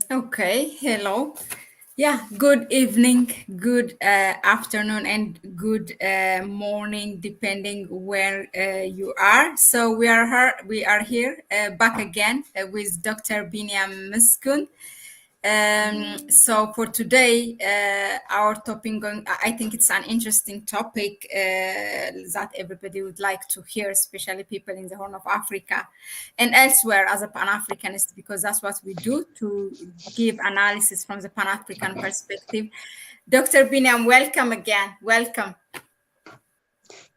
Okay, hello. Yeah, good evening, good afternoon, and good morning, depending where you are. So we are here back again with Dr. Biniam Misgun. So for today, our topic I think it's an interesting topic that everybody would like to hear, especially people in the Horn of Africa and elsewhere as a Pan-Africanist, because that's what we do to give analysis from the Pan-African perspective. Dr. Biniam, welcome again. Welcome.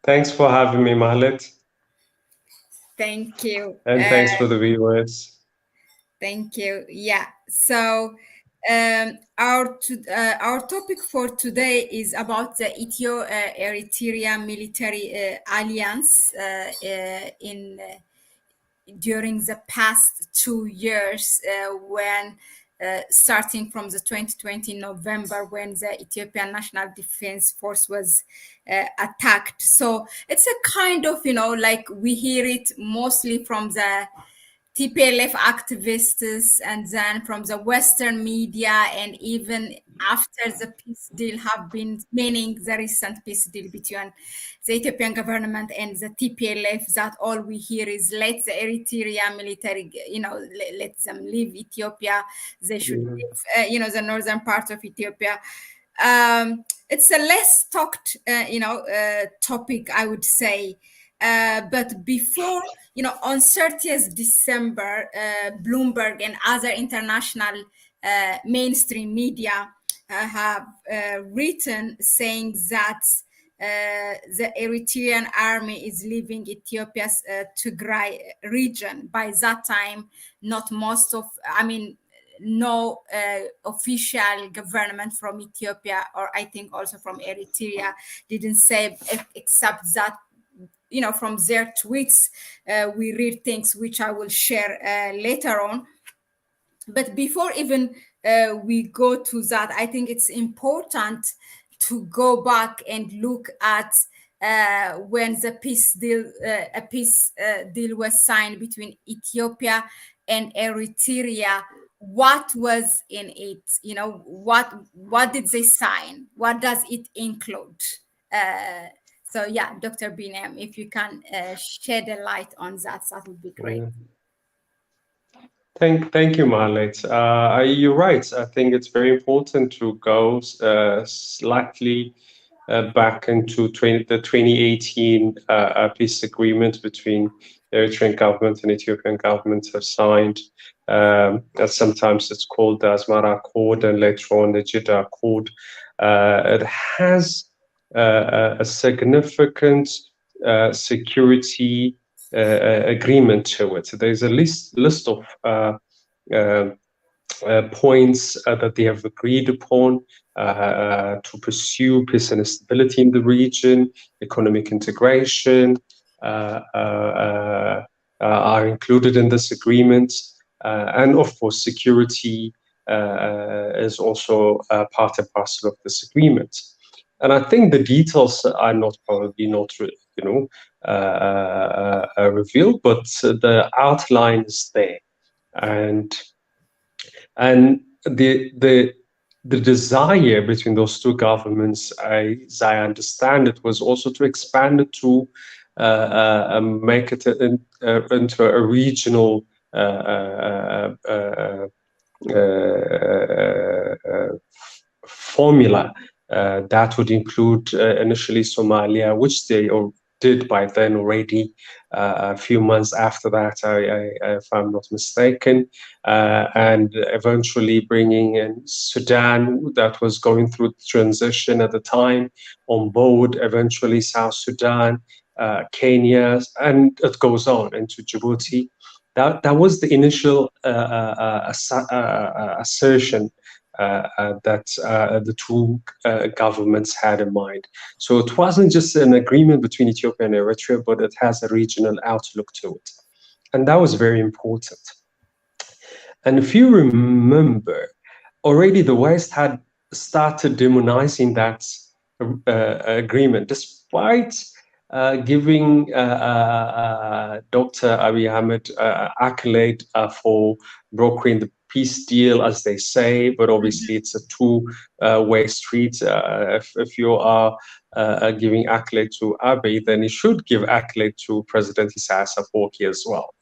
Thanks for having me, Mahalet, Thank you. and thanks for the viewers. Thank you. Yeah. So our topic for today is about the Ethio-Eritrea military alliance in during the past 2 years when. Starting from the 2020 November, when the Ethiopian National Defense Force was attacked. So it's a kind of, like we hear it mostly from the TPLF activists and then from the Western media, and even after the peace deal have been, meaning the recent peace deal between the Ethiopian government and the TPLF, that all we hear is let the Eritrea military, let them leave Ethiopia. They should leave, the northern part of Ethiopia. It's a less talked, topic, I would say. But before, on 30th December, Bloomberg and other international mainstream media have written saying that the Eritrean army is leaving Ethiopia's Tigray region. By that time, not most of, no official government from Ethiopia, or I think also from Eritrea, didn't say, except that from their tweets we read things which I will share later on. But before even we go to that, I think it's important to go back and look at when the peace deal was signed between Ethiopia and Eritrea. What was in it? What did they sign? What does it include? So yeah, Dr. Biniam, if you can shed a light on that, that would be great. Thank you, Mahalet. You're right. I think it's very important to go slightly back into the 2018 peace agreement between the Eritrean government and Ethiopian government have signed. Sometimes it's called the Asmara Accord and later on the Jeddah Accord. It has a significant security agreement to it. So there's a list of points that they have agreed upon to pursue peace and stability in the region. Economic integration are included in this agreement, and of course security is also part and parcel of this agreement. And I think the details are probably not revealed, but the outline is there, and the desire between those two governments, as I understand it, was also to expand it to make it into a regional formula that would include initially Somalia, which they did by then already. A few months after that, if I'm not mistaken, and eventually bringing in Sudan, that was going through transition at the time, on board. Eventually, South Sudan, Kenya, and it goes on into Djibouti. That was the initial assertion that the two governments had in mind. So it wasn't just an agreement between Ethiopia and Eritrea, but it has a regional outlook to it. And that was very important. And if you remember, already the West had started demonizing that agreement, despite giving Dr. Abiy Ahmed accolade for brokering the peace deal, as they say, but obviously it's a two-way street. If you are giving accolade to Abiy, then you should give accolade to President Isaias Afwerki as well.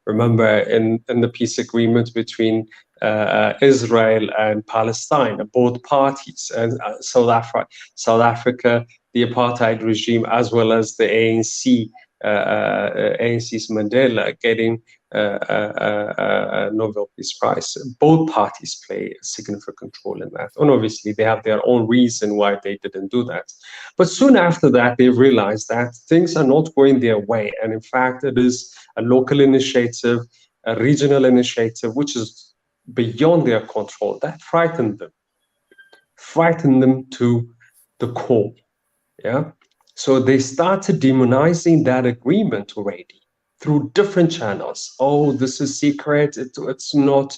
Remember, in the peace agreement between Israel and Palestine, both parties, and South Africa, the apartheid regime, as well as the ANC, ANC's Mandela getting a Nobel Peace Prize. Both parties play a significant role in that. And obviously, they have their own reason why they didn't do that. But soon after that, they realized that things are not going their way. And in fact, it is a local initiative, a regional initiative, which is beyond their control. That frightened them to the core. Yeah. So they started demonizing that agreement already through different channels. Oh, this is secret. It's not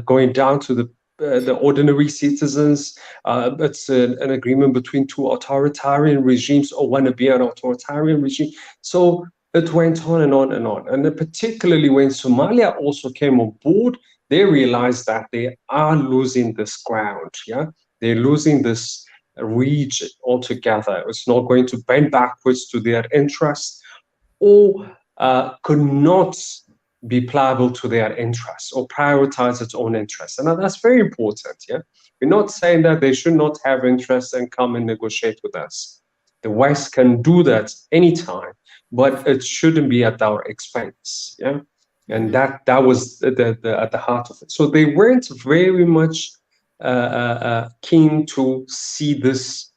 going down to the ordinary citizens. It's an agreement between two authoritarian regimes, or want to be an authoritarian regime. So it went on and on and on. And particularly when Somalia also came on board, they realized that they are losing this ground. Yeah, they're losing this region altogether. It's not going to bend backwards to their interests, or could not be pliable to their interests or prioritize its own interests. And that's very important. Yeah, we're not saying that they should not have interests and come and negotiate with us. The West can do that anytime, but it shouldn't be at our expense. Yeah, and that was at the heart of it. So they weren't very much keen to see this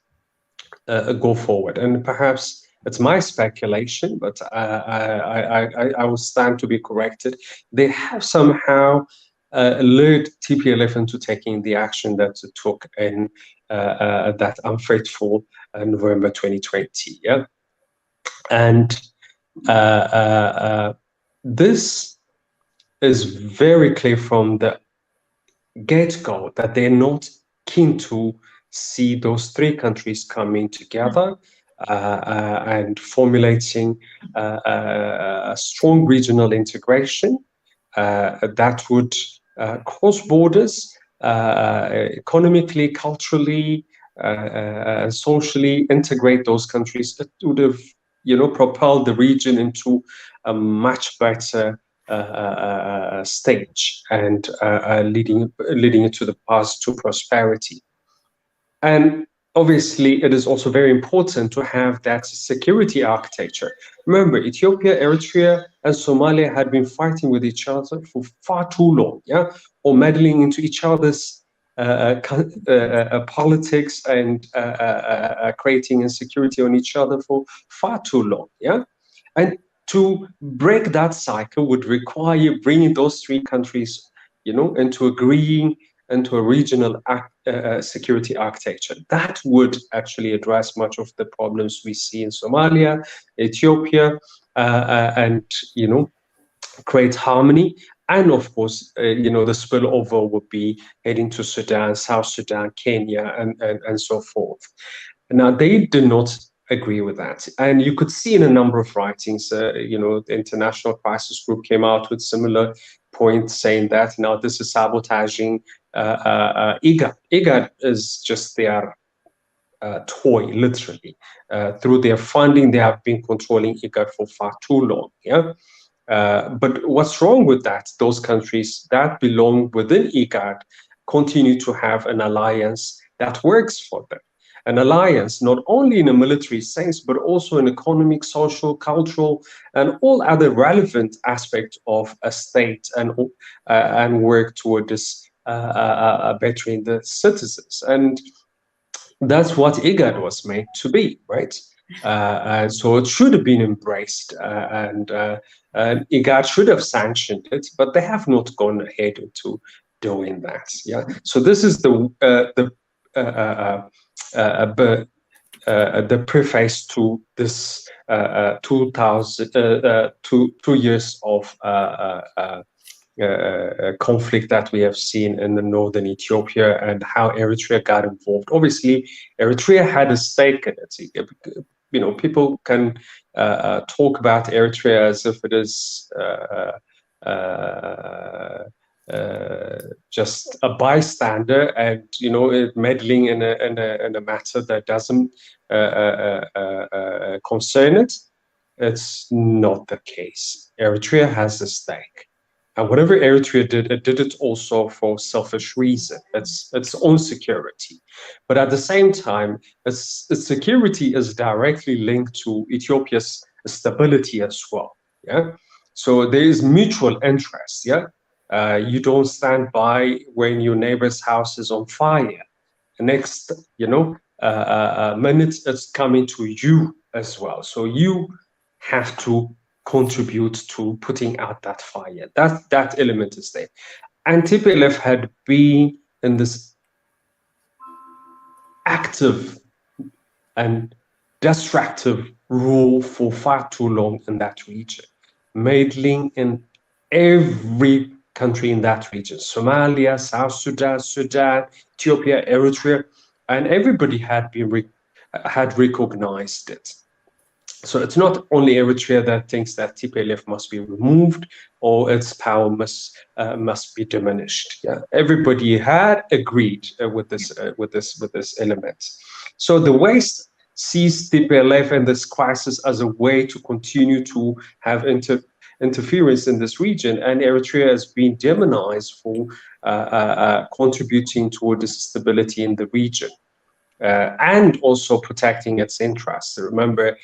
go forward. And perhaps it's my speculation, but I will stand to be corrected. They have somehow lured TPLF into taking the action that it took in that unfaithful November 2020. Yeah, and this is very clear from the get-go that they're not keen to see those three countries coming together and formulating a strong regional integration that would cross borders economically, culturally, and socially integrate those countries. It would have, propelled the region into a much better stage and leading it to the path to prosperity. And obviously, it is also very important to have that security architecture. Remember, Ethiopia, Eritrea, and Somalia had been fighting with each other for far too long, yeah, or meddling into each other's politics and creating insecurity on each other for far too long, yeah. And to break that cycle would require bringing those three countries, into agreeing into a regional security architecture. That would actually address much of the problems we see in Somalia, Ethiopia, and, create harmony. And of course, the spillover would be heading to Sudan, South Sudan, Kenya, and so forth. Now, they did not agree with that. And you could see in a number of writings, the International Crisis Group came out with similar points saying that now this is sabotaging IGAD. IGAD is just their toy, literally. Through their funding, they have been controlling IGAD for far too long. Yeah. But what's wrong with that? Those countries that belong within IGAD continue to have an alliance that works for them. An alliance not only in a military sense, but also in economic, social, cultural, and all other relevant aspects of a state, and work toward this bettering the citizens. And that's what IGAD was made to be, right? And so it should have been embraced, and IGAD should have sanctioned it, but they have not gone ahead into doing that. Yeah. So this is the preface to this 2 years of conflict that we have seen in the northern Ethiopia, and how Eritrea got involved. Obviously, Eritrea had a stake in it. People can talk about Eritrea as if it is just a bystander and meddling in a matter that doesn't concern it. It's not the case. Eritrea has a stake. And whatever Eritrea did, it did it also for selfish reason. It's its own security. But at the same time, its security is directly linked to Ethiopia's stability as well. Yeah. So there is mutual interest. Yeah. You don't stand by when your neighbor's house is on fire. The next, minute it's coming to you as well. So you have to contribute to putting out that fire. That element is there. And TPLF had been in this active and destructive rule for far too long in that region, meddling in every country in that region: Somalia, South Sudan, Ethiopia, Eritrea, and everybody had recognized it. So it's not only Eritrea that thinks that TPLF must be removed or its power must be diminished. Yeah, everybody had agreed with this element. So the West sees TPLF and this crisis as a way to continue to have interference in this region, and Eritrea has been demonized for contributing toward the stability in the region. And also protecting its interests. Remember,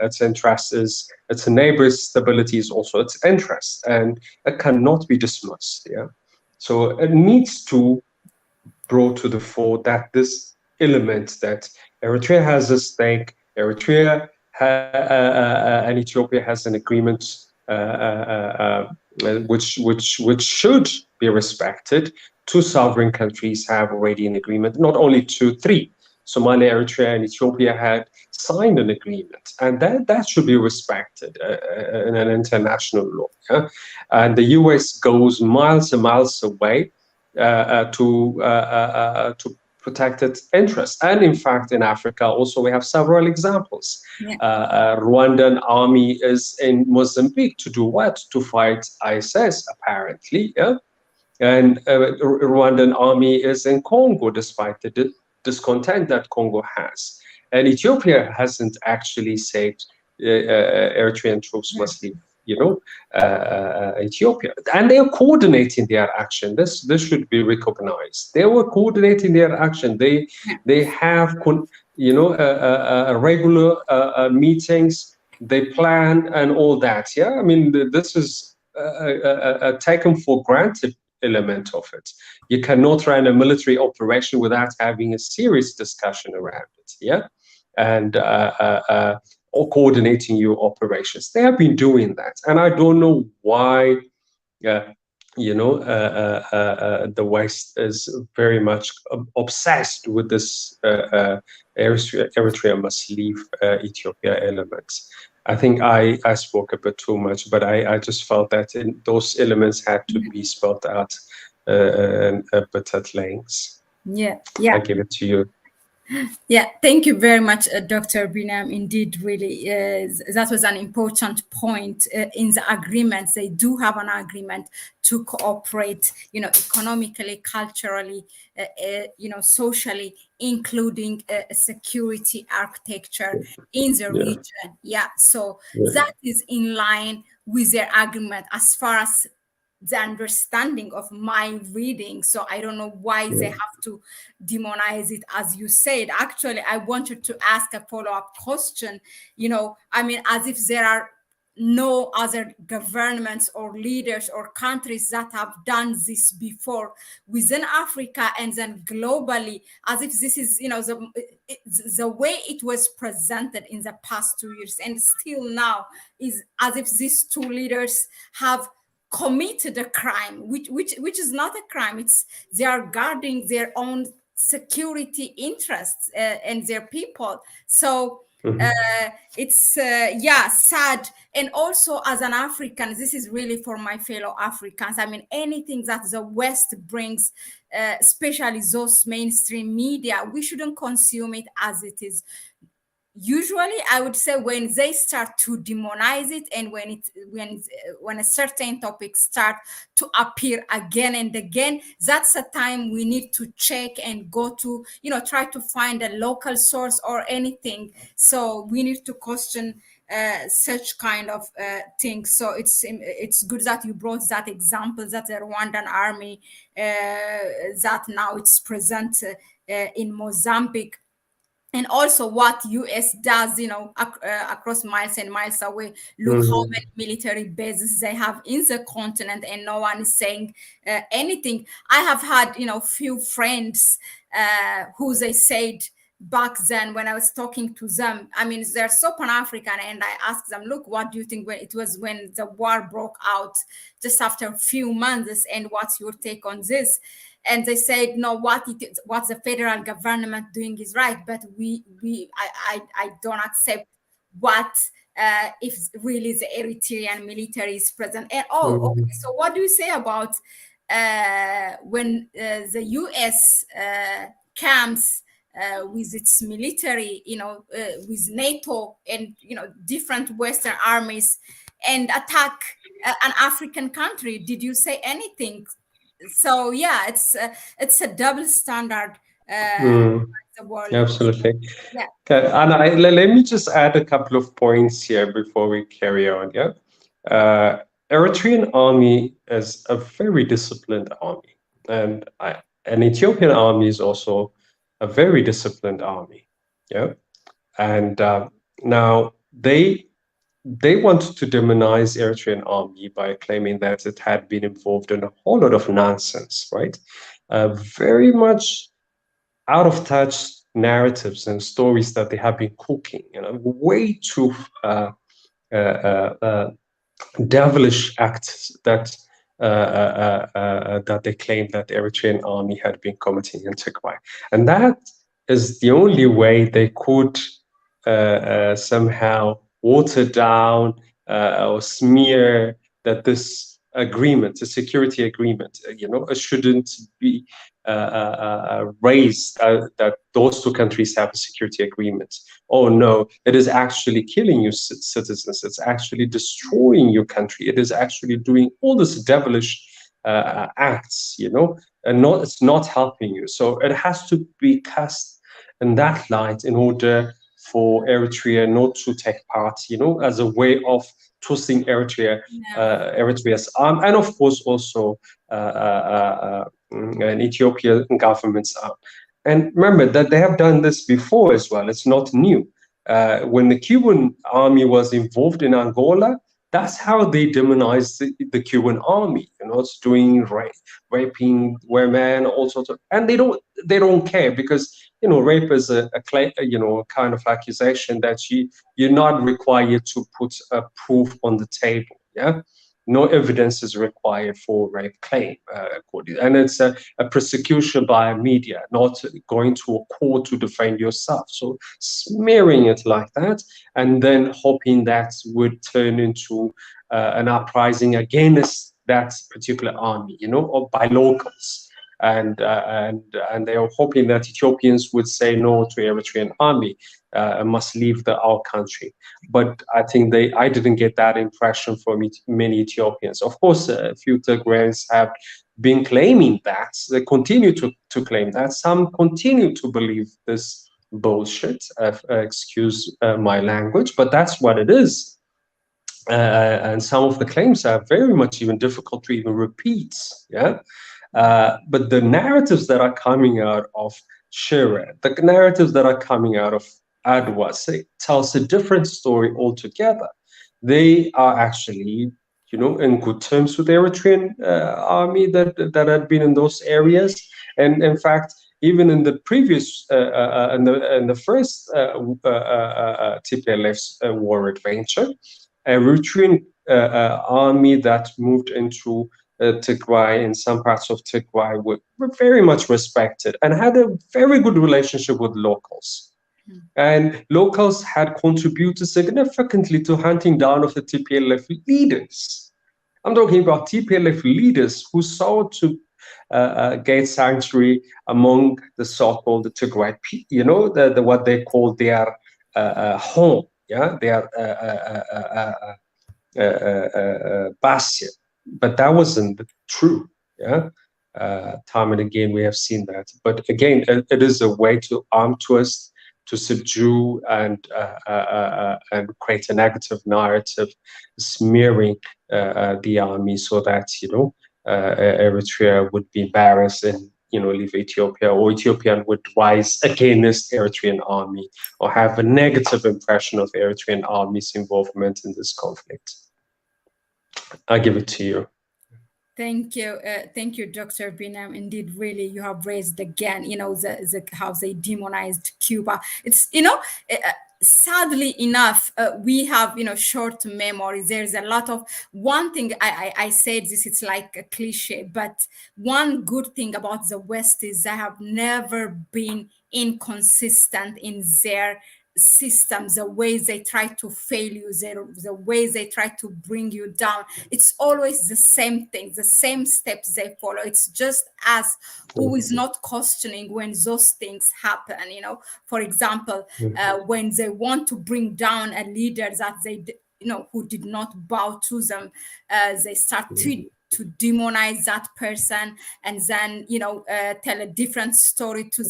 its interest is its neighbor's stability is also its interest, and it cannot be dismissed. Yeah, so it needs to brought to the fore that this element that Eritrea has a stake, Eritrea and Ethiopia has an agreement which should be respected. Two sovereign countries have already an agreement, not only two, three. Somalia, Eritrea, and Ethiopia had signed an agreement, and that should be respected in an international law. Yeah? And the US goes miles and miles away to protect its interests. And in fact, in Africa, also we have several examples. Yeah. Rwandan army is in Mozambique to do what? To fight ISIS, apparently. Yeah? And Rwandan army is in Congo, despite the discontent that Congo has. And Ethiopia hasn't actually said Eritrean troops must leave, Ethiopia. And they are coordinating their action. This should be recognized. They were coordinating their action. They have, regular meetings. They plan and all that. Yeah, I mean, this is a taken for granted element of it. You cannot run a military operation without having a serious discussion around it. Yeah, and or coordinating your operations. They have been doing that, and I don't know why. The West is very much obsessed with this Eritrea must leave Ethiopia elements. I think I spoke a bit too much, but I just felt that those elements had to be spelled out a bit at length. Yeah. I give it to you. Yeah, thank you very much, Dr. Biniam. Indeed, really, that was an important point in the agreements. They do have an agreement to cooperate, economically, culturally, socially, including security architecture in the region. Yeah, so that is in line with their agreement as far as the understanding of my reading. So I don't know why they have to demonize it, as you said. Actually, I wanted to ask a follow-up question, as if there are no other governments or leaders or countries that have done this before within Africa and then globally, as if this is, the way it was presented in the past 2 years and still now is as if these two leaders have committed a crime, which is not a crime. It's they are guarding their own security interests and their people. So it's sad. And also, as an African, this is really for my fellow Africans. I mean, anything that the West brings, especially those mainstream media, we shouldn't consume it as it is. usually I would say when they start to demonize it, and when a certain topic start to appear again and again, that's a time we need to check and go to, try to find a local source or anything. So we need to question such kind of things. So it's good that you brought that example, that the Rwandan army that now it's present in Mozambique, and also what US does, across miles and miles away. Look how Mm-hmm. many military bases they have in the continent, and no one is saying anything. I have had, few friends who they said back then when I was talking to them. I mean, they're so Pan-African, and I asked them, look, what do you think when it was when the war broke out just after a few months, and what's your take on this? And they said, no, what the federal government doing is right, but I don't accept what if really the Eritrean military is present. And okay, so what do you say about when the US comes with its military, with NATO and different Western armies, and attack an African country? Did you say anything? So yeah, it's a double standard the world. Absolutely. Yeah. Okay, and let me just add a couple of points here before we carry on. Yeah, Eritrean army is a very disciplined army, and an Ethiopian army is also a very disciplined army. Yeah, and now they want to demonize Eritrean army by claiming that it had been involved in a whole lot of nonsense, right? Very much out of touch narratives and stories that they have been cooking, way too devilish acts that they claim that the Eritrean army had been committing in Tigray, and that is the only way they could somehow water down or smear that this agreement, a security agreement, shouldn't be raised, that those two countries have a security agreement. Oh no, it is actually killing your citizens. It's actually destroying your country. It is actually doing all this devilish acts, and it's not helping you. So it has to be cast in that light in order for Eritrea not to take part, as a way of twisting Eritrea's arm, and of course also an Ethiopian government's arm. And remember that they have done this before as well. It's not new. When the Cuban army was involved in Angola, that's how they demonized the Cuban army. It's doing raping women, all sorts of, and they don't care, because rape is a kind of accusation that you're not required to put a proof on the table. Yeah. No evidence is required for rape claim, and it's a prosecution by media, not going to a court to defend yourself. So smearing it like that, and then hoping that would turn into an uprising against that particular army, or by locals. And they are hoping that Ethiopians would say no to Eritrean army, must leave our country. But I think I didn't get that impression from many Ethiopians. Of course, a few Tigrayans have been claiming that. They continue to claim that. Some continue to believe this bullshit. Excuse my language, but that's what it is. And some of the claims are very much even difficult to even repeat. Yeah. But the narratives that are coming out of Shire, the narratives that are coming out of Adwa, tells a different story altogether. They are actually, in good terms with the Eritrean army that had been in those areas. And in fact, even in the previous, in the first TPLF's war adventure, Eritrean army that moved into Tigray, in some parts of Tigray, were very much respected and had a very good relationship with locals. And locals had contributed significantly to hunting down of the TPLF leaders. I'm talking about TPLF leaders who sought to gain sanctuary among the so-called Tigray, what they call their home. Yeah, they are bastion, but that wasn't true. Yeah, time and again we have seen that. But again, it is a way to arm twist, to subdue and create a negative narrative, smearing the army so that Eritrea would be embarrassed and leave Ethiopia, or Ethiopian would rise against Eritrean army, or have a negative impression of Eritrean army's involvement in this conflict. I give it to you. Thank you, Dr. Biniam. Indeed, really, you have raised again, how they demonized Cuba. It's, sadly enough, we have, short memories. There's a lot of one thing I said this, it's like a cliche, but one good thing about the West is they have never been inconsistent in their systems, the ways they try to fail you, the ways they try to bring you down. It's always the same thing, the same steps they follow. It's just us who is not questioning when those things happen. For example, when they want to bring down a leader that they who did not bow to them, they start to demonize that person, and then tell a different story to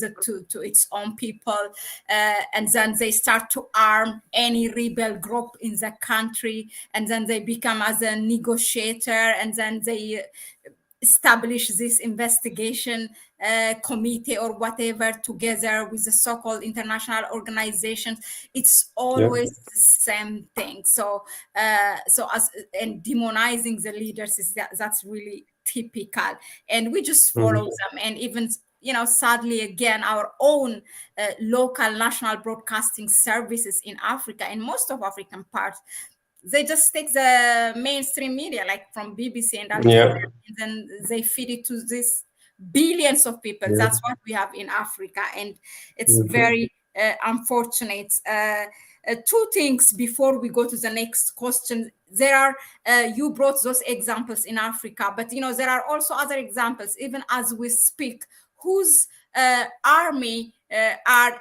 its own people, and then they start to arm any rebel group in the country, and then they become as a negotiator, and then they establish this investigation committee or whatever together with the so-called international organizations. It's always the same thing. So and demonizing the leaders that's really typical, and we just follow them. And even sadly, again, our own local national broadcasting services in Africa, in most of African parts, they just take the mainstream media, like from BBC and Al Jazeera, and then they feed it to these billions of people. That's what we have in Africa, and it's very unfortunate. Two things before we go to the next question. There are, you brought those examples in Africa, but there are also other examples, even as we speak, whose army are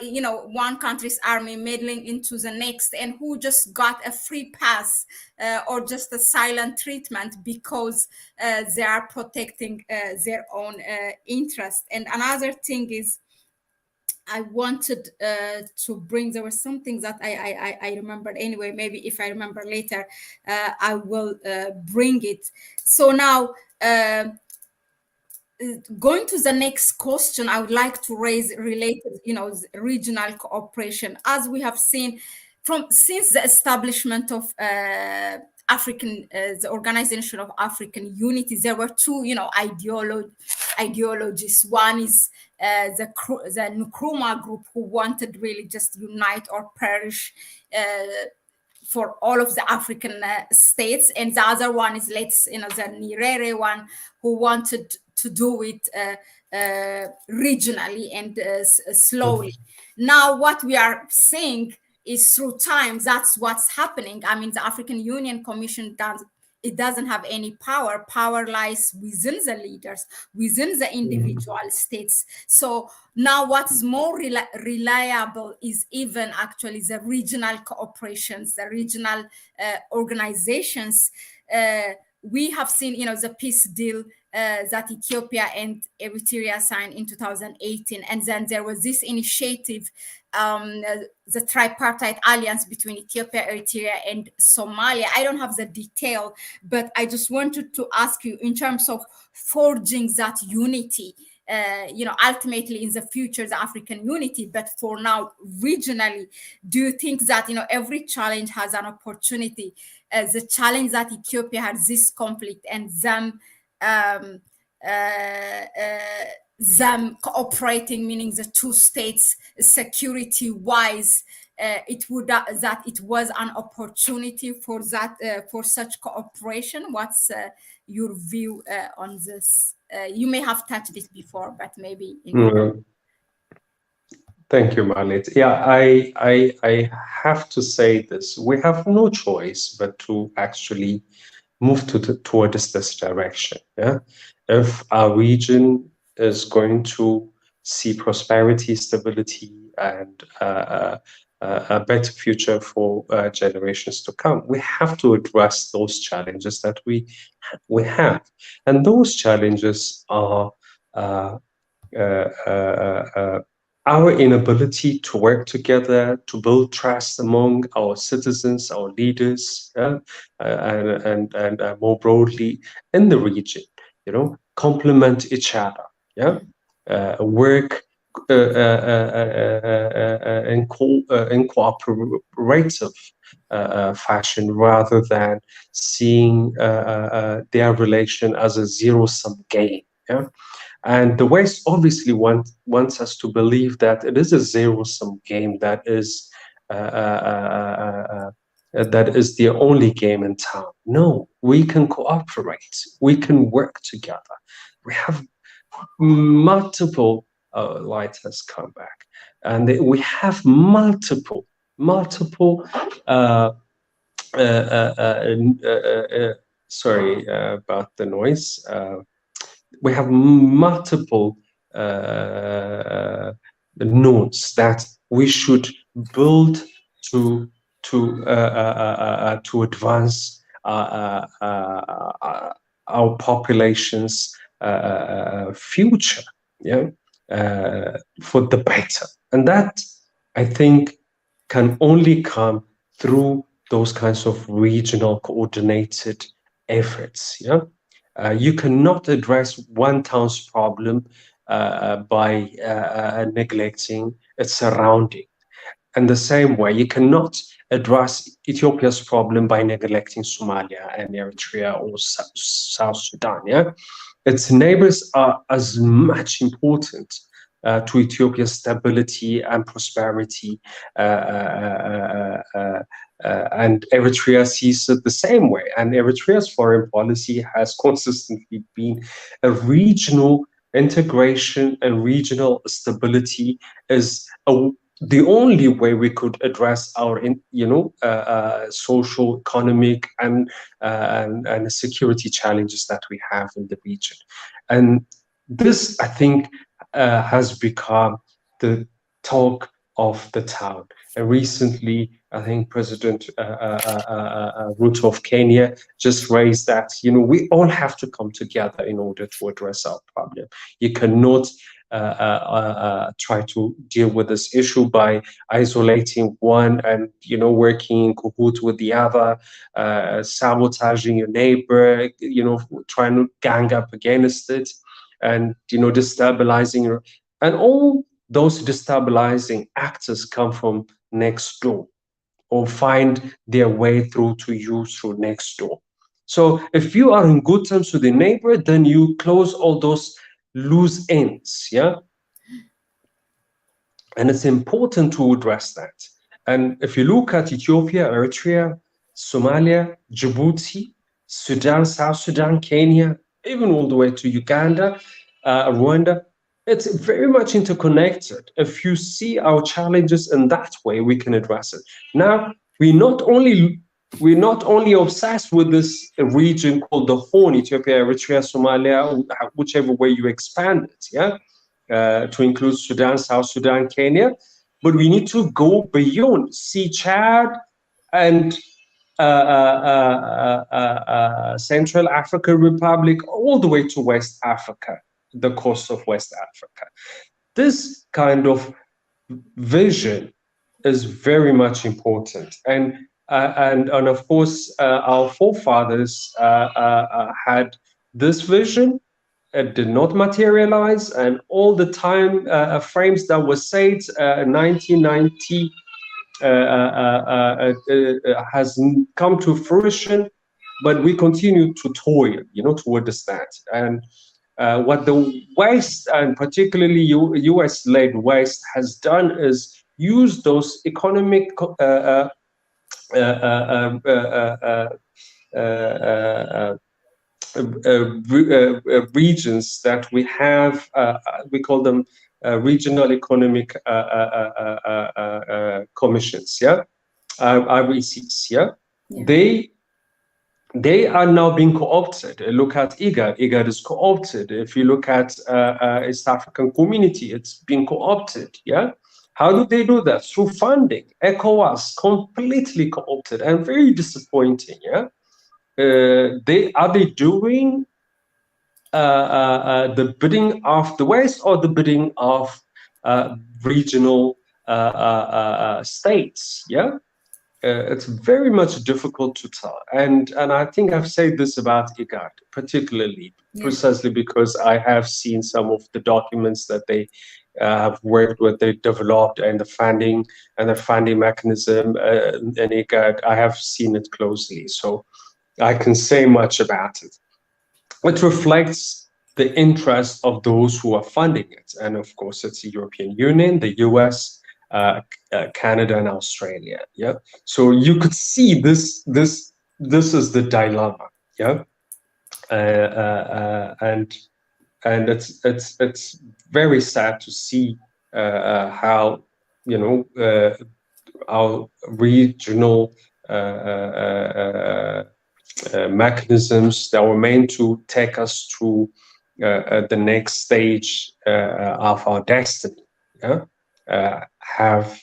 one country's army meddling into the next, and who just got a free pass or just a silent treatment because they are protecting their own interest. And another thing is, I wanted to bring, there were some things that I remembered anyway. Maybe if I remember later, I will bring it. So now, going to the next question, I would like to raise related, regional cooperation. As we have seen since the establishment of the Organization of African Unity, there were two, ideologies. One is the Nkrumah group, who wanted really just unite or perish for all of the African states, and the other one is the Nyerere one, who wanted to do it regionally and slowly. Now, what we are seeing is, through time, that's what's happening. I mean, the African Union Commission doesn't have any power. Power lies within the leaders, within the individual states. So now what is more reliable is even actually the regional cooperations, the regional organizations. We have seen, the peace deal that Ethiopia and Eritrea signed in 2018. And then there was this initiative, the tripartite alliance between Ethiopia, Eritrea, and Somalia. I don't have the detail, but I just wanted to ask you, in terms of forging that unity, ultimately in the future, the African unity, but for now, regionally, do you think that, every challenge has an opportunity? The challenge that Ethiopia had this conflict, and them cooperating, meaning the two states security-wise, it was an opportunity for that, for such cooperation. What's your view on this? You may have touched this before, but maybe. Thank you, Marlit. Yeah, I have to say this. We have no choice but to actually move towards this direction. Yeah, if our region is going to see prosperity, stability, and a better future for generations to come. We have to address those challenges that we have, and those challenges are our inability to work together, to build trust among our citizens, our leaders, and more broadly in the region. Complement each other. Work in cooperative fashion rather than seeing their relation as a zero-sum game. And the West obviously wants us to believe that it is a zero-sum game that is the only game in town. No, we can cooperate. We can work together. We have multiple light has come back, and we have multiple sorry about the noise. We have multiple nodes that we should build to advance our population's future, for the better. And that, I think, can only come through those kinds of regional coordinated efforts. You cannot address one town's problem by neglecting its surrounding. In the same way, you cannot address Ethiopia's problem by neglecting Somalia and Eritrea or South Sudan. Its neighbors are as much important to Ethiopia's stability and prosperity, and Eritrea sees it the same way. And Eritrea's foreign policy has consistently been a regional integration and regional stability is the only way we could address our, social, economic, and security challenges that we have in the region. And this, I think, has become the talk of the town. And recently, I think President Ruto of Kenya just raised that, we all have to come together in order to address our problem. You cannot try to deal with this issue by isolating one and working in cahoot with the other, sabotaging your neighbor, trying to gang up against it, and destabilizing. And all those destabilizing actors come from next door, or find their way through to you through next door. So if you are in good terms with the neighbor, then you close all those loose ends, and it's important to address that. And if you look at Ethiopia, Eritrea, Somalia, Djibouti, Sudan, South Sudan, Kenya, even all the way to Uganda, Rwanda, it's very much interconnected. If you see our challenges in that way, we can address it. Now, we're not only obsessed with this region called the Horn, Ethiopia, Eritrea, Somalia, whichever way you expand it, to include Sudan, South Sudan, Kenya, but we need to go beyond, see Chad and Central African Republic, all the way to West Africa, the coast of West Africa. This kind of vision is very much important, and of course our forefathers had this vision. It did not materialize, and all the time frames that were set, 1990 has come to fruition, but we continue to toil, towards that. And what the West, and particularly US-led West, has done is use those economic regions that we have. We call them regional economic commissions, RECs, They are now being co-opted. Look at IGAD. IGAD is co-opted. If you look at East African Community, it's being co-opted, How do they do that? Through funding. ECOWAS completely co-opted and very disappointing. Yeah, are they doing the bidding of the West or the bidding of regional states? Yeah, it's very much difficult to tell, and I think I've said this about IGAD particularly, precisely because I have seen some of the documents that they have worked with, they developed, and the funding mechanism in IGAD. I have seen it closely, so I can say much about it. It reflects the interest of those who are funding it, and of course, it's the European Union, the US, Canada, and Australia. Yeah, so you could see this is the dilemma. Yeah, and it's very sad to see how our regional mechanisms that were meant to take us to the next stage of our destiny, have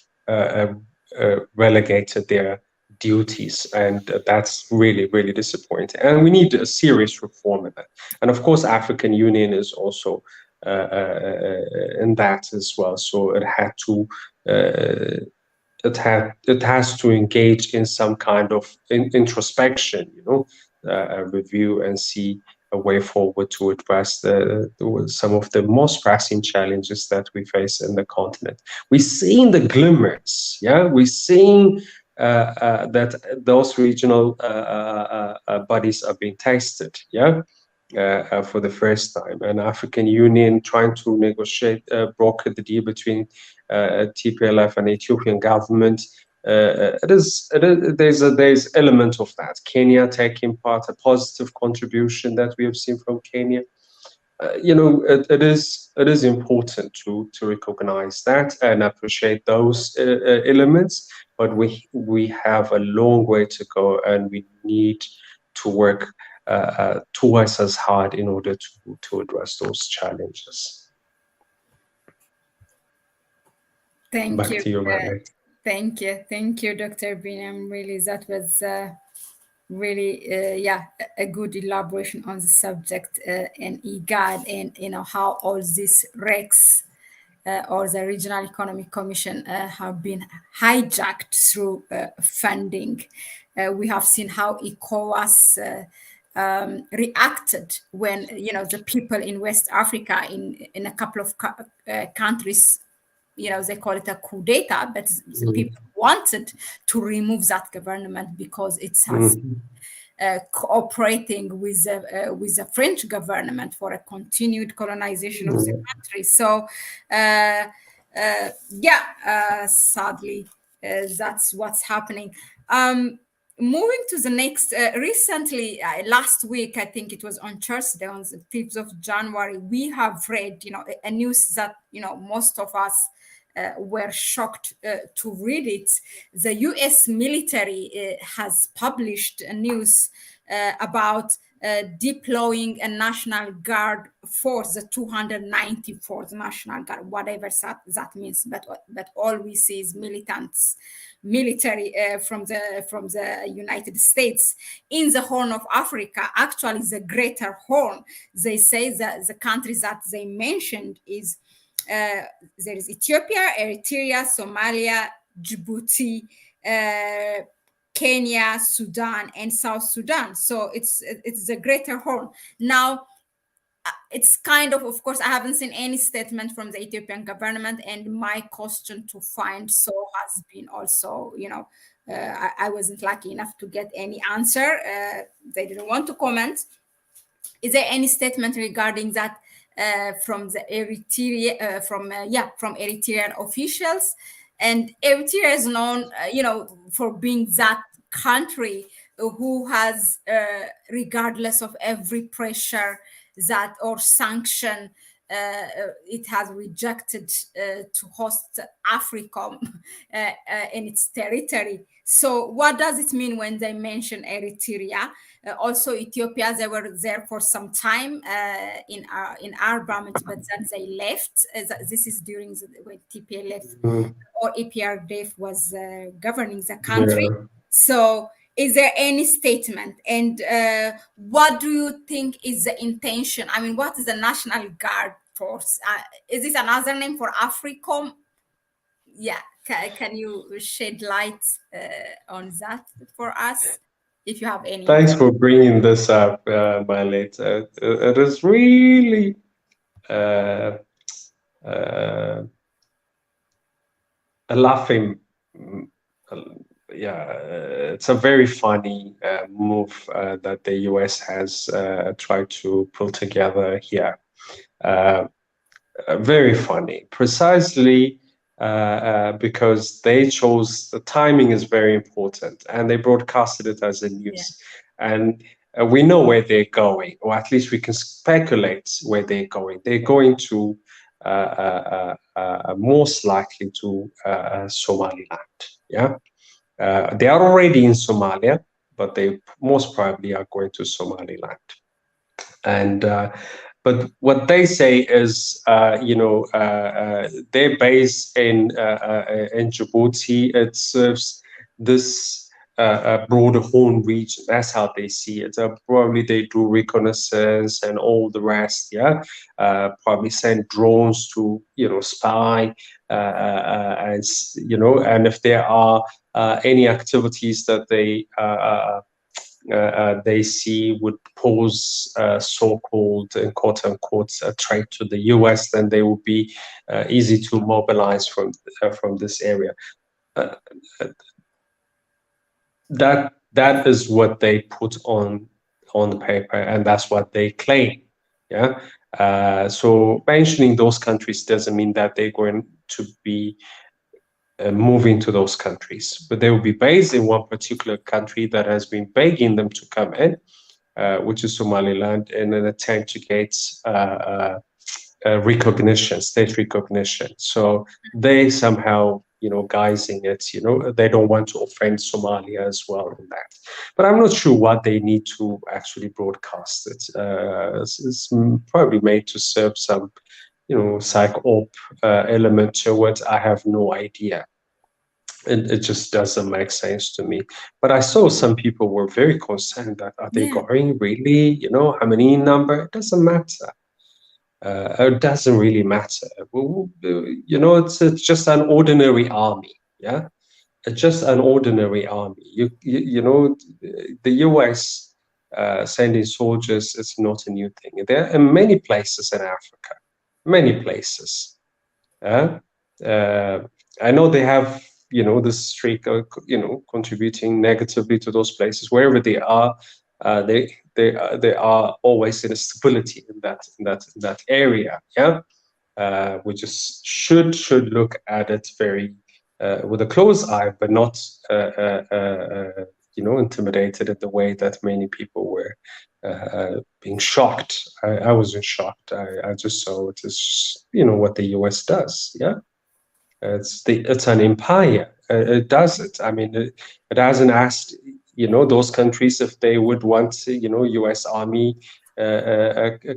relegated their duties, and that's really, really disappointing. And we need a serious reform in that. And of course, African Union is also in that as well. So it had to. It has to engage in some kind of introspection, a review, and see a way forward to address some of the most pressing challenges that we face in the continent. We're seeing the glimmers, we're seeing that those regional bodies are being tested, for the first time. And African Union trying to negotiate, broker the deal between TPLF and Ethiopian government. There's element of that. Kenya taking part, a positive contribution that we have seen from Kenya. It is important to recognize that and appreciate those elements, but we have a long way to go, and we need to work twice as hard in order to address those challenges. Thank you. Back to you, Marie. Thank you, Dr. Biniam. Really, that was really, a good elaboration on the subject in IGAD, and how all these RECs or the Regional Economic Commission have been hijacked through funding. We have seen how ECOWAS reacted when the people in West Africa, in a couple of countries, they call it a coup d'etat, but the people wanted to remove that government because it has cooperating with the French government for a continued colonization of the country. So, sadly, that's what's happening. Moving to the next, recently, last week, I think it was on Thursday, on the 5th of January, we have read, a news that, most of us were shocked to read it. The U.S. military has published a news about deploying a National Guard force, the 294th National Guard, whatever that means. But all we see is military from the United States in the Horn of Africa, actually the Greater Horn. They say that the countries that they mentioned is there is Ethiopia, Eritrea, Somalia, Djibouti, Kenya, Sudan, and South Sudan. So it's the Greater Horn. Now, it's kind of course, I haven't seen any statement from the Ethiopian government, and my question to find has been also, I wasn't lucky enough to get any answer. They didn't want to comment. Is there any statement regarding that from the Eritrea, from Eritrean officials? And Eritrea is known, for being that country who has, regardless of every pressure or sanction, it has rejected to host AFRICOM in its territory. So what does it mean when they mention Eritrea? Also, Ethiopia, they were there for some time in our government, but then they left. This is during when TPLF or EPRDF was governing the country. Yeah. So is there any statement? And what do you think is the intention? I mean, what is the National Guard Force? Is it another name for AFRICOM? Yeah, can you shed light on that for us, if you have any? Thanks for bringing this up, Malit. It is really a laughing, yeah, it's a very funny move that the US has tried to pull together here. Very funny, precisely because they chose the timing is very important, and they broadcasted it as a news, and we know where they're going, or at least we can speculate where they're going. They're going to most likely to Somaliland. Yeah, they are already in Somalia, but they most probably are going to Somaliland. And but what they say is, their base in Djibouti, it serves this broader Horn region. That's how they see it. Probably they do reconnaissance and all the rest. Yeah, probably send drones to spy, and and if there are any activities that they see would pose so-called, quote unquote, a threat to the US, then they will be easy to mobilize from this area. That is what they put on the paper, and that's what they claim. Yeah. So mentioning those countries doesn't mean that they're going to be moving to those countries, but they will be based in one particular country that has been begging them to come in, which is Somaliland, in an attempt to get recognition, state recognition. So they somehow, guising it, they don't want to offend Somalia as well in that. But I'm not sure what they need to actually broadcast it. It's probably made to serve some, psych-op element to it. I have no idea. It just doesn't make sense to me. But I saw some people were very concerned that are they going really, how many number? It doesn't matter. It doesn't really matter. It's just an ordinary army. Yeah, it's just an ordinary army. The US sending soldiers is not a new thing. There are many places in Africa, many places. I know they have this streak of contributing negatively to those places. Wherever they are, they are always in a stability in that area. Yeah, we just should look at it very with a close eye, but not intimidated at the way that many people were being shocked. I wasn't shocked. I just saw it as what the US does. Yeah. It's an empire. It does it. I mean, it hasn't asked those countries if they would want U.S. Army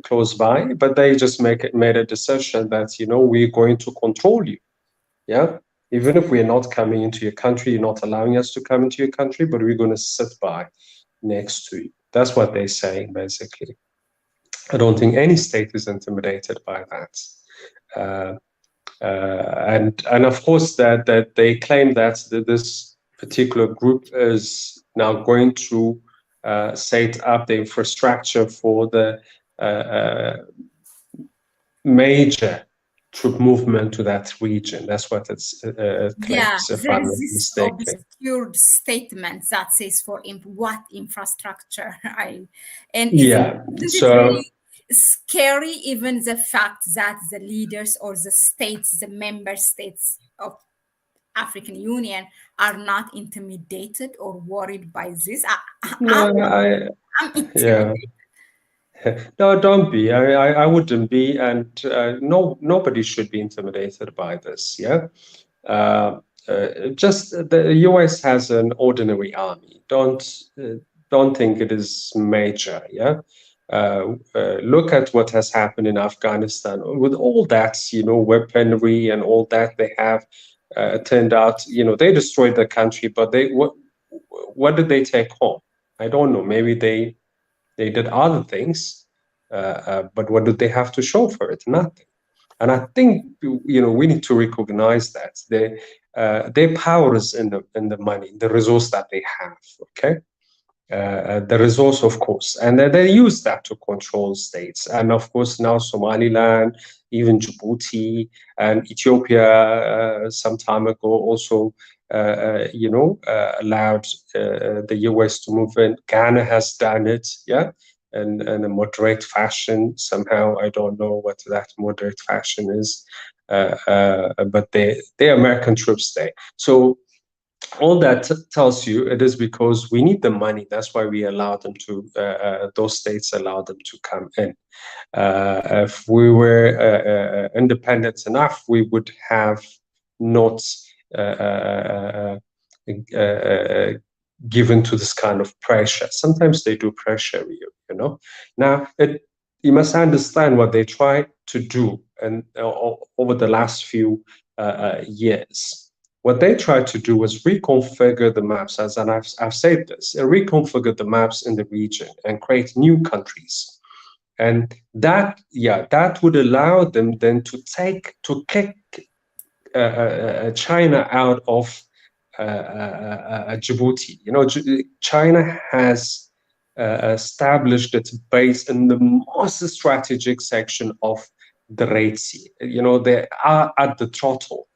close by, but they just made a decision that we're going to control you. Yeah, even if we're not coming into your country, you're not allowing us to come into your country, but we're going to sit by next to you. That's what they're saying basically. I don't think any state is intimidated by that. And of course that they claim that this particular group is now going to set up the infrastructure for the major troop movement to that region. That's what it claims, if I'm not mistaken. Obscured statement that says for what infrastructure. It's really scary, even the fact that the leaders or the states, the member states of African Union are not intimidated or worried by this. I'm intimidated. No, don't be. I wouldn't be, and nobody should be intimidated by this. Yeah, uh, just the US has an ordinary army. Don't think it is major. Yeah, look at what has happened in Afghanistan with all that weaponry and all that they have. Turned out they destroyed the country, but what did they take home? I don't know. Maybe they did other things, but what do they have to show for it? Nothing. And I think we need to recognize that their power is in the money, the resource that they have. Okay, the resource, of course, and they use that to control states. And of course, now Somaliland, even Djibouti and Ethiopia, some time ago, also allowed the US to move in. Ghana has done it, yeah, in a moderate fashion. Somehow, I don't know what that moderate fashion is, but they're American troops there. So all that tells you it is because we need the money. That's why we allow them to, those states allow them to come in. If we were independent enough, we would have not given to this kind of pressure. Sometimes they do pressure you. Now, you must understand what they try to do and over the last few years. What they tried to do was reconfigure the maps, and I've said this, reconfigure the maps in the region and create new countries. And that would allow them then to kick China out of Djibouti. China has established its base in the most strategic section of the Red Sea. They are at the throttle.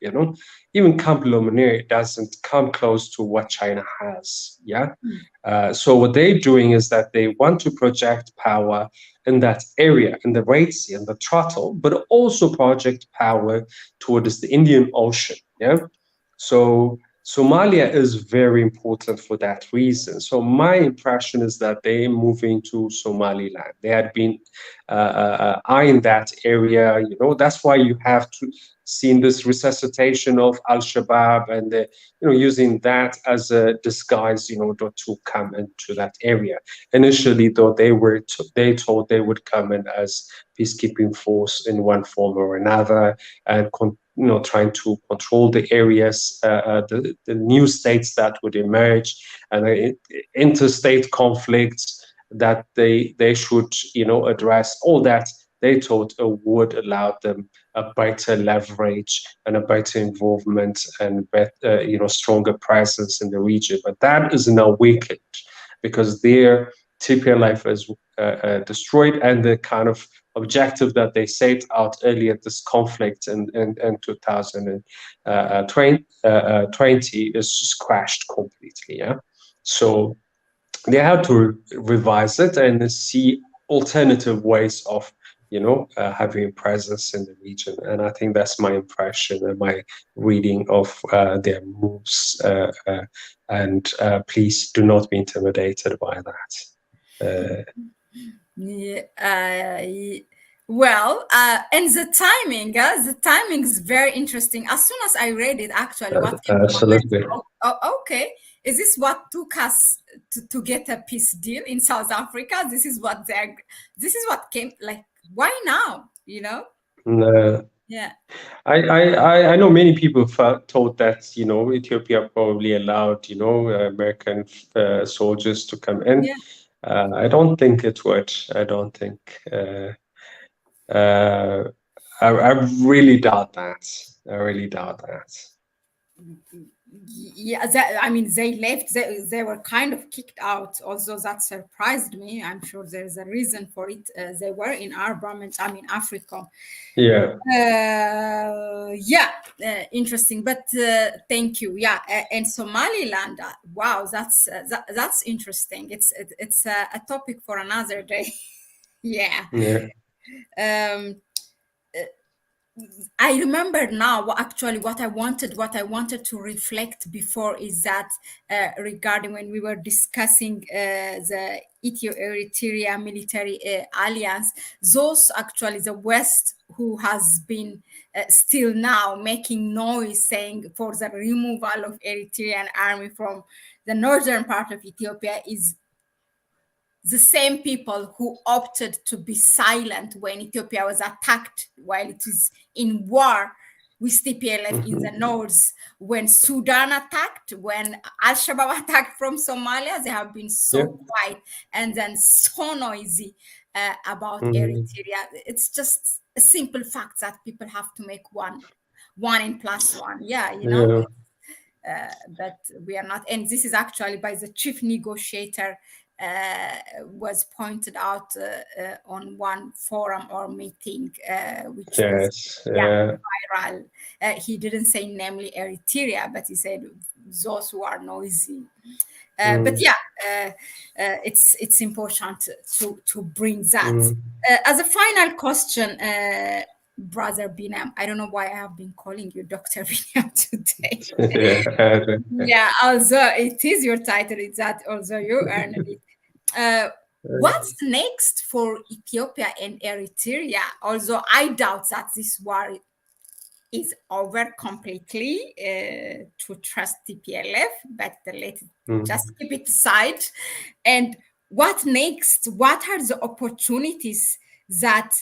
Even Camp Lemonnier doesn't come close to what China has. Yeah. So what they're doing is that they want to project power in that area, in the Red Sea, in the throttle, but also project power towards the Indian Ocean. Yeah. So Somalia is very important for that reason. So my impression is that they're moving to Somaliland. They had been eyeing that area. That's why you have to seen this resuscitation of Al-Shabaab and using that as a disguise in order to come into that area. Initially, though, they told they would come in as peacekeeping force in one form or another and trying to control the areas, the new states that would emerge, and interstate conflicts that they should address. All that they thought would allow them a better leverage and a better involvement and better, stronger presence in the region. But that is now weakened because their TPLF is destroyed, and the kind of objective that they set out earlier, this conflict in 2020 is just crashed completely. Yeah, so they have to revise it and see alternative ways of having presence in the region. And I think that's my impression and my reading of their moves. And please do not be intimidated by that. Well, and the timing is very interesting. As soon as I read it, actually, what came to my Absolutely. mind, okay, is this what took us to get a peace deal in South Africa? This is what came, like, why now? Yeah. I know many people thought that Ethiopia probably allowed American soldiers to come in. Yeah. I don't think it would. I don't think. I really doubt that. I really doubt that. Yeah, they left. They were kind of kicked out. Also, that surprised me. I'm sure there's a reason for it. They were in our government. Africa. Yeah. Interesting. But thank you. Yeah, and Somaliland. Wow, that's interesting. It's a topic for another day. Yeah. Yeah. I remember now actually what I wanted to reflect before is that regarding when we were discussing the Ethio-Eritrea military alliance, those actually the West who has been still now making noise saying for the removal of Eritrean army from the northern part of Ethiopia is the same people who opted to be silent when Ethiopia was attacked while it is in war with TPLF in the north. When Sudan attacked, when Al Shabaab attacked from Somalia, they have been Yeah. so quiet and then so noisy about Mm. Eritrea. It's just a simple fact that people have to make one and plus one. Yeah, Yeah. but we are not. And this is actually by the chief negotiator was pointed out on one forum or meeting, which was, Yes. yeah, Yeah. viral. He didn't say namely Eritrea, but he said those who are noisy. But Mm. yeah, it's important to bring that. Mm. As a final question, Brother Binam, I don't know why I have been calling you Dr. Binam today. Yeah. Yeah, although it is your title, it's that although you earned it. What's next for Ethiopia and Eritrea? Although I doubt that this war is over completely to trust TPLF, but let's just Mm. keep it aside. And what next? What are the opportunities that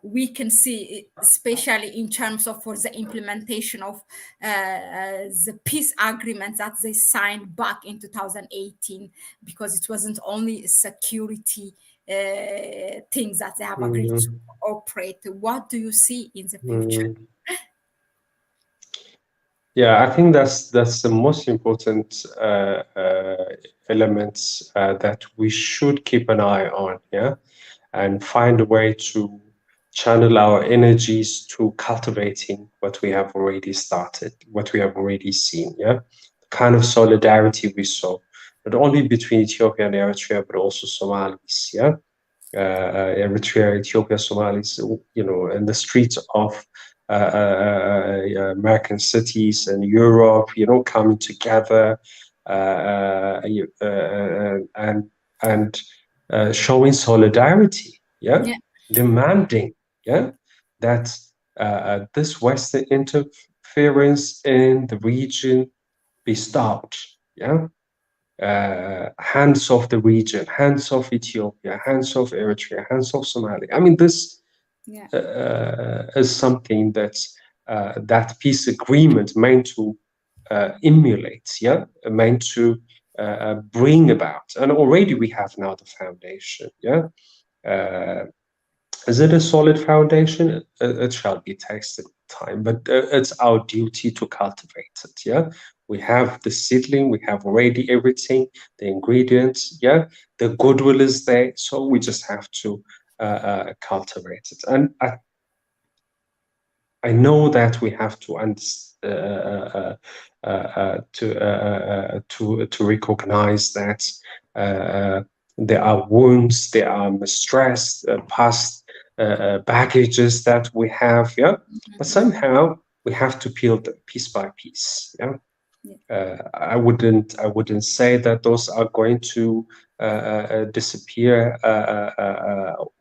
we can see, especially in terms of for the implementation of the peace agreement that they signed back in 2018, because it wasn't only security things that they have agreed to Mm. operate. What do you see in the future? Mm. Yeah, I think that's the most important elements that we should keep an eye on, yeah, and find a way to channel our energies to cultivating what we have already started, what we have already seen, yeah, the kind of solidarity we saw, not only between Ethiopia and Eritrea, but also Somalis, yeah, Eritrea, Ethiopia, Somalis, in the streets of American cities and Europe, coming together and showing solidarity, yeah, Yeah, demanding, yeah, that this Western interference in the region be stopped, yeah. Hands off the region, hands off Ethiopia, hands off Eritrea, hands off Somalia. I mean, this yeah, is something that peace agreement meant to emulate, yeah, meant to bring about. And already we have now the foundation, yeah. Uh, is it a solid foundation? It shall be tested with time, but it's our duty to cultivate it. Yeah, we have the seedling, we have already everything, the ingredients. Yeah, the goodwill is there, so we just have to cultivate it. And I know that we have to to recognize that there are wounds, there are stress, past baggages that we have, yeah. But somehow we have to peel them piece by piece, yeah. yeah, I wouldn't say that those are going to disappear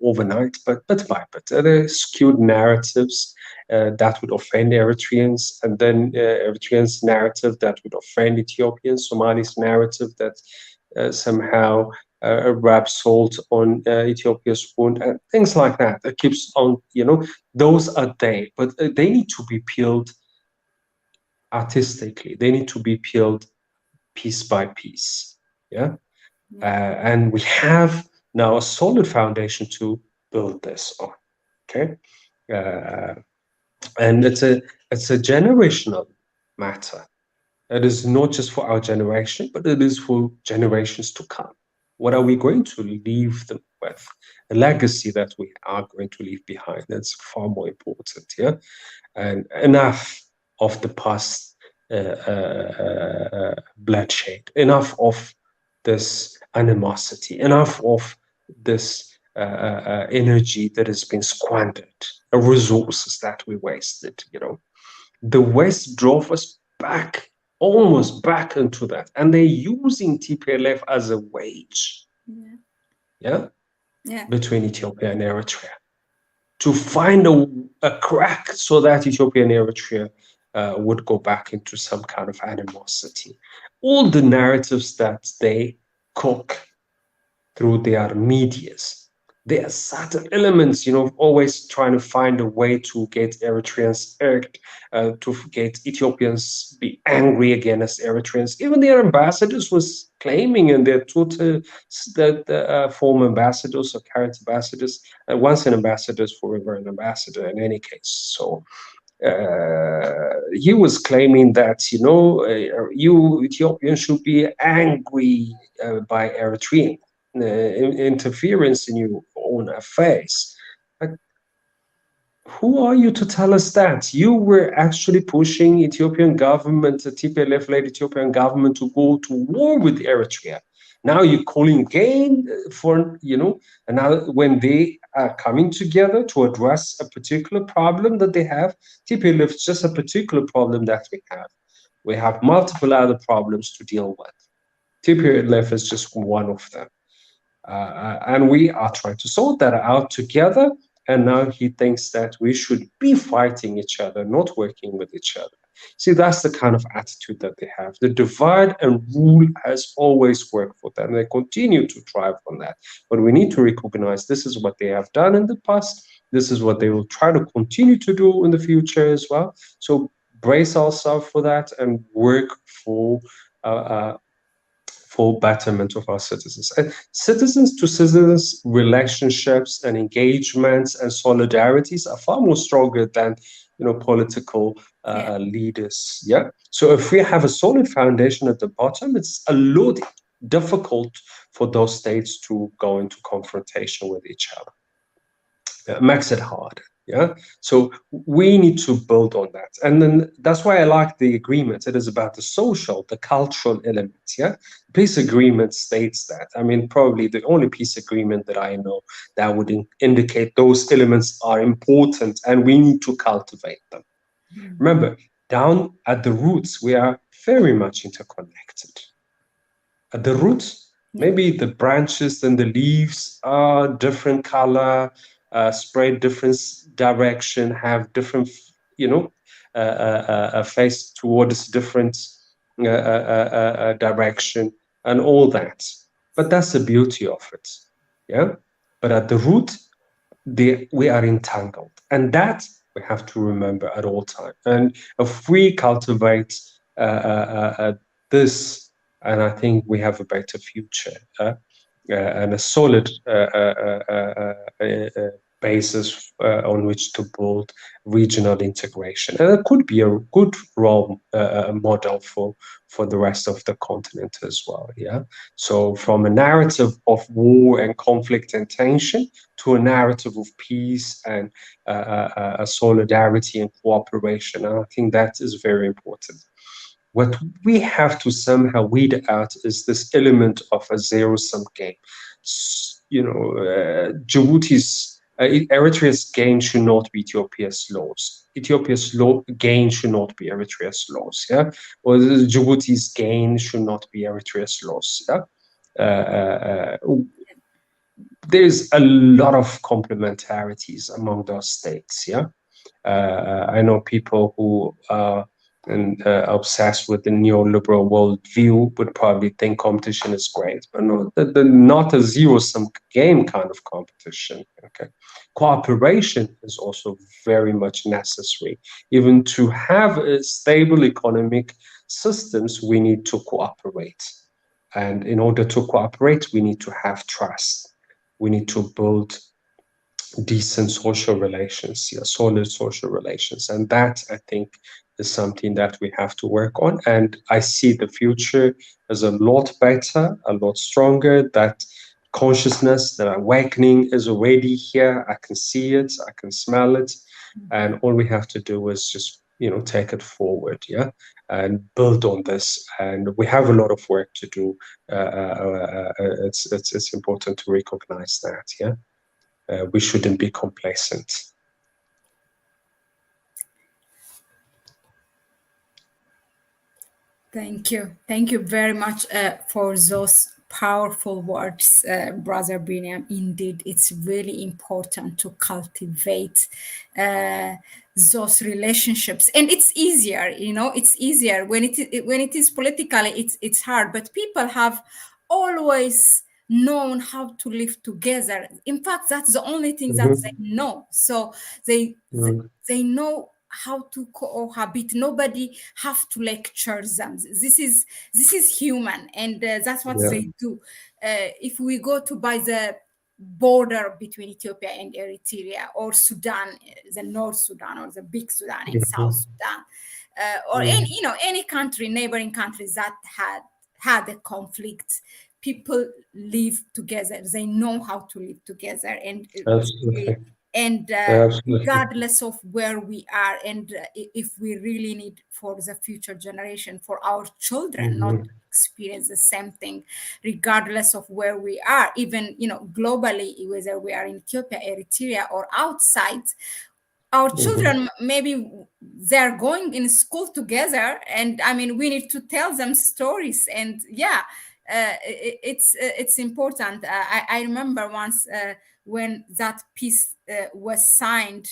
overnight, but there are skewed narratives that would offend Eritreans, and then Eritreans' narrative that would offend Ethiopians, Somali's narrative that somehow rub salt on Ethiopia's wound, and things like that. It keeps on, those are they, but they need to be peeled artistically. They need to be peeled piece by piece. Yeah. yeah, And we have now a solid foundation to build this on. Okay. Uh, and it's a generational matter. It is not just for our generation, but it is for generations to come. What are we going to leave them with? A legacy that we are going to leave behind. That's far more important. Yeah. And enough of the past bloodshed, enough of this animosity, enough of this energy that has been squandered. resources that we wasted. The West drove us back, almost back into that, and they're using TPLF as a wedge, between Ethiopia and Eritrea, to find a crack so that Ethiopia and Eritrea would go back into some kind of animosity. All the narratives that they cook through their medias, there are certain elements, always trying to find a way to get Eritreans irked, to get Ethiopians be angry against Eritreans. Even their ambassadors was claiming in their Twitter that former ambassadors or current ambassadors, once an ambassador is forever an ambassador in any case. So he was claiming that, you Ethiopians should be angry by Eritrean interference in your own affairs. But who are you to tell us that? You were actually pushing Ethiopian government, the TPLF-led Ethiopian government, to go to war with Eritrea. Now you're calling again for, and now when they are coming together to address a particular problem that they have, TPLF is just a particular problem that we have. We have multiple other problems to deal with. TPLF is just one of them. And we are trying to sort that out together. And now he thinks that we should be fighting each other, not working with each other. See, that's the kind of attitude that they have. The divide and rule has always worked for them. They continue to thrive on that. But we need to recognize this is what they have done in the past. This is what they will try to continue to do in the future as well. So brace ourselves for that and work for betterment of our citizens. And citizens to citizens relationships and engagements and solidarities are far more stronger than political leaders. So if we have a solid foundation at the bottom, it's a lot difficult for those states to go into confrontation with each other. It makes it hard. So we need to build on that. And then that's why I like the agreement. It is about the social, the cultural elements. Peace agreement states that. I mean, probably the only peace agreement that I know that would indicate those elements are important and we need to cultivate them. Remember, down at the roots, we are very much interconnected. At the roots, maybe the branches and the leaves are different color, spread different direction, have different, face towards different direction and all that. But that's the beauty of it. But at the root, we are entangled. And that we have to remember at all times. And if we cultivate this, and I think we have a better future and a solid basis on which to build regional integration. And it could be a good role model for the rest of the continent as well. So from a narrative of war and conflict and tension to a narrative of peace and a solidarity and cooperation. And I think that is very important. What we have to somehow weed out is this element of a zero-sum game. Eritrea's gain should not be Ethiopia's loss. Ethiopia's gain should not be Eritrea's loss. Or Djibouti's gain should not be Eritrea's loss. There's a lot of complementarities among those states. I know people who are obsessed with the neoliberal worldview would probably think competition is great, but not a zero-sum game kind of competition. Cooperation is also very much necessary. Even to have a stable economic systems, we need to cooperate. And in order to cooperate, we need to have trust. We need to build decent social relations, solid social relations. And that, I think, is something that we have to work on. And I see the future as a lot better, a lot stronger. That consciousness, that awakening is already here. I can see it, I can smell it. And all we have to do is just, take it forward, and build on this. And we have a lot of work to do. It's important to recognize that, we shouldn't be complacent. Thank you very much for those powerful words, Brother Biniam. Indeed, it's really important to cultivate uh, those relationships, and it's easier. It's easier when it is politically. It's hard, but people have always known how to live together. In fact, that's the only thing that they know. So they they know how to cohabit. Nobody have to lecture them. This is human, and that's what Yeah. they do. If we go to by the border between Ethiopia and Eritrea, or Sudan, the North Sudan, or the big Sudan and South Mhm. Sudan, or any any country, neighboring countries that had a conflict, people live together. They know how to live together, and Absolutely. and Absolutely. regardless of where we are, and if we really need for the future generation, for our children not to Mhm. experience the same thing, regardless of where we are, even globally, whether we are in Ethiopia, Eritrea, or outside, our Mhm. children, maybe they're going in school together, and I mean, we need to tell them stories. And yeah, it's important. I remember once, when that peace was signed,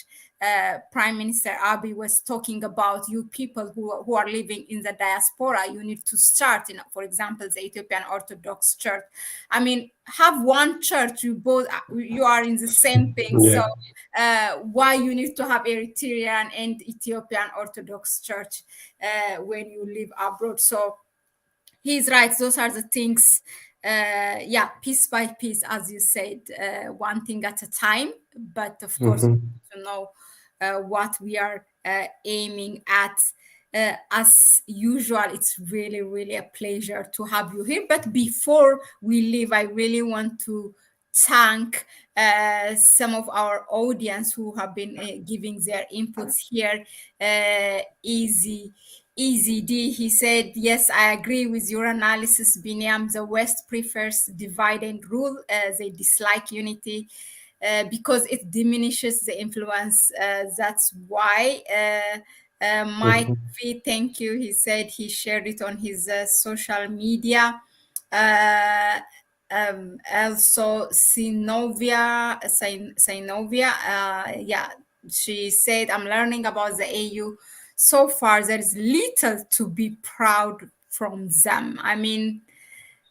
Prime Minister Abiy was talking about, you people who are living in the diaspora, you need to start, for example, the Ethiopian Orthodox Church. I mean, have one church, you are in the same thing. So Yeah. why you need to have Eritrean and Ethiopian Orthodox Church when you live abroad? So he's right. Those are the things. Yeah, piece by piece, as you said, one thing at a time. But of course, we Mhm. need to know what we are aiming at. As usual, it's really, really a pleasure to have you here. But before we leave, I really want to thank some of our audience who have been giving their inputs here. Easy D, he said, yes, I agree with your analysis, Biniam. The West prefers divide and rule. They dislike unity because it diminishes the influence. That's why. Mike Mhm. V, thank you. He said he shared it on his social media. Uh, Also, Sinovia, yeah, she said, I'm learning about the AU. So far, there is little to be proud from them. I mean,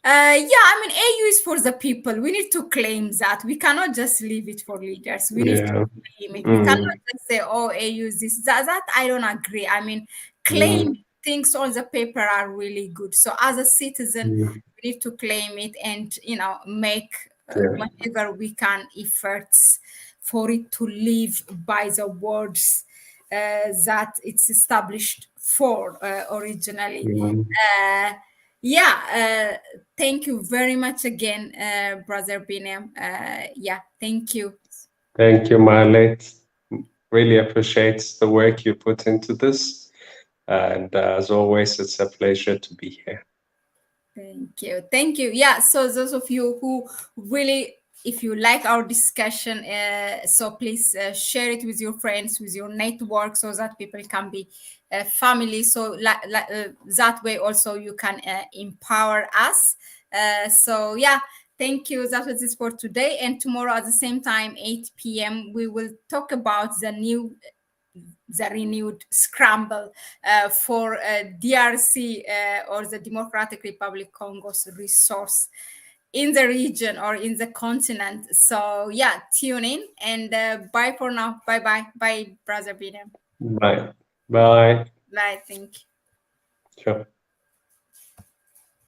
yeah, I mean, AU is for the people. We need to claim that. We cannot just leave it for leaders. We need to Yeah. claim it. We cannot Mm. just say, oh, AU is this. That I don't agree. I mean, Mm. claim things on the paper are really good. So as a citizen, Mm. we need to claim it, and make Yeah. whatever we can efforts for it to live by the words that it's established for originally. Mm. Uh, yeah, thank you very much again, Brother Biniam. Yeah, thank you. Thank you, Marlet. Really appreciate the work you put into this. And as always, it's a pleasure to be here. Thank you. Thank you. Yeah. So those of you who really, if you like our discussion, so please share it with your friends, with your network, so that people can be family. So that way also you can empower us. So yeah, thank you. That was it for today. And tomorrow at the same time, 8 p.m., we will talk about the renewed scramble for DRC, or the Democratic Republic Congo's resource in the region or in the continent. So yeah, tune in, and bye for now. Bye bye. Bye, Brother Biniam. Bye. Bye. Bye. Thank you. Sure.